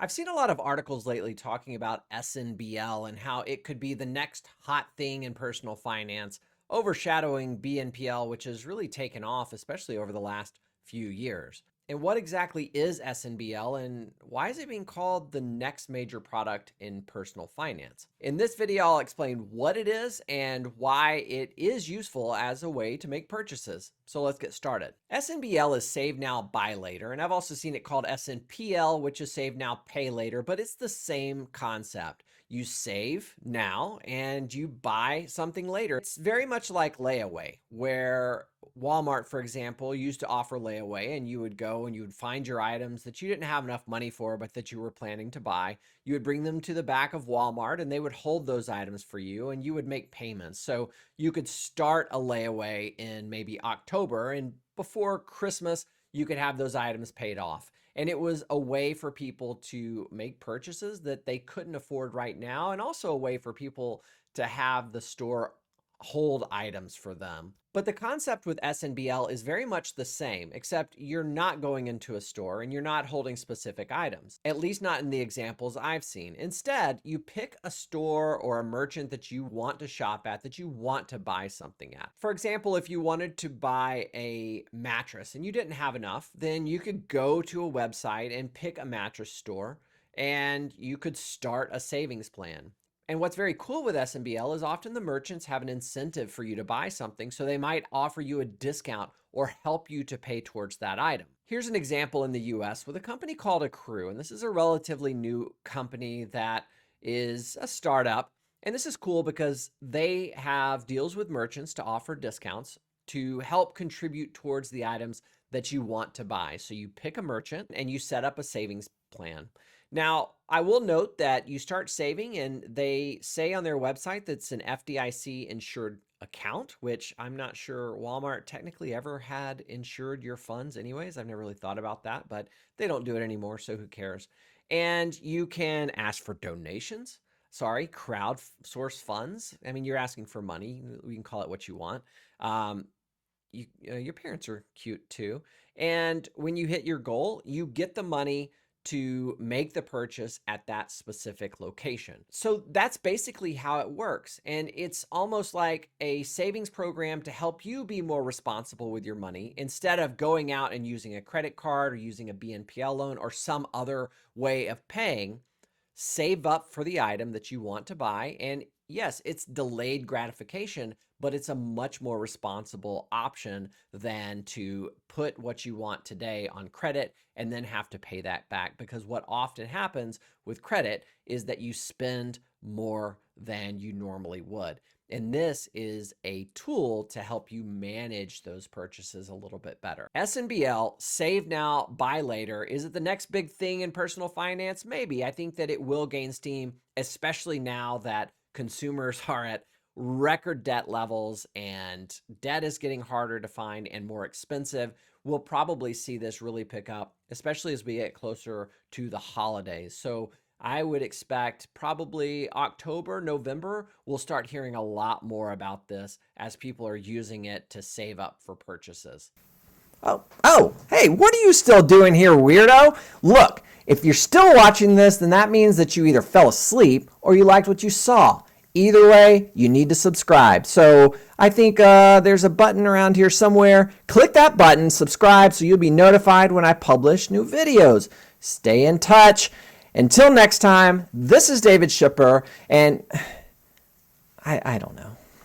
I've seen a lot of articles lately talking about SNBL and how it could be the next hot thing in personal finance, overshadowing BNPL, which has really taken off, especially over the last few years. And what exactly is SNBL and why is it being called the next major product in personal finance? In this video, I'll explain what it is and why it is useful as a way to make purchases. So let's get started. SNBL is Save Now, Buy Later, and I've also seen it called SNPL, which is Save Now, Pay Later, but it's the same concept. You save now and you buy something later. It's very much like layaway, where Walmart, for example, used to offer layaway, and you would go and you would find your items that you didn't have enough money for, but that you were planning to buy. You would bring them to the back of Walmart and they would hold those items for you and you would make payments. So you could start a layaway in maybe October, and before Christmas, you could have those items paid off. And it was a way for people to make purchases that they couldn't afford right now, and also a way for people to have the store hold items for them. But the concept with SNBL is very much the same, except you're not going into a store and you're not holding specific items, at least not in the examples I've seen. Instead, you pick a store or a merchant that you want to shop at, that you want to buy something at. For example, if you wanted to buy a mattress and you didn't have enough, then you could go to a website and pick a mattress store and you could start a savings plan. And what's very cool with SNBL is often the merchants have an incentive for you to buy something, so they might offer you a discount or help you to pay towards that item. Here's an example in the US with a company called Accrue, and this is a relatively new company that is a startup. And this is cool because they have deals with merchants to offer discounts to help contribute towards the items that you want to buy. So you pick a merchant and you set up a savings plan. Now, I will note that you start saving and they say on their website that's an FDIC insured account, which I'm not sure Walmart technically ever had insured your funds anyways. I've never really thought about that, but they don't do it anymore, so who cares? And you can ask for donations. Sorry, crowdsource funds. I mean, you're asking for money. We can call it what you want. Your parents are cute too. And when you hit your goal, you get the money to make the purchase at that specific location. So that's basically how it works. And it's almost like a savings program to help you be more responsible with your money instead of going out and using a credit card or using a BNPL loan or some other way of paying. Save up for the item that you want to buy. And yes, it's delayed gratification, but it's a much more responsible option than to put what you want today on credit and then have to pay that back. Because what often happens with credit is that you spend more than you normally would. And this is a tool to help you manage those purchases a little bit better. SNBL, Save Now, Buy Later. Is it the next big thing in personal finance? Maybe. I think that it will gain steam, especially now that consumers are at record debt levels and debt is getting harder to find and more expensive. We'll probably see this really pick up, especially as we get closer to the holidays. So I would expect probably October, November, we'll start hearing a lot more about this as people are using it to save up for purchases. Hey, what are you still doing here, weirdo? Look, if you're still watching this, then that means that you either fell asleep or you liked what you saw. Either way, you need to subscribe. So I think there's a button around here somewhere. Click that button, subscribe, so you'll be notified when I publish new videos. Stay in touch. Until next time, this is David Shipper, and I don't know.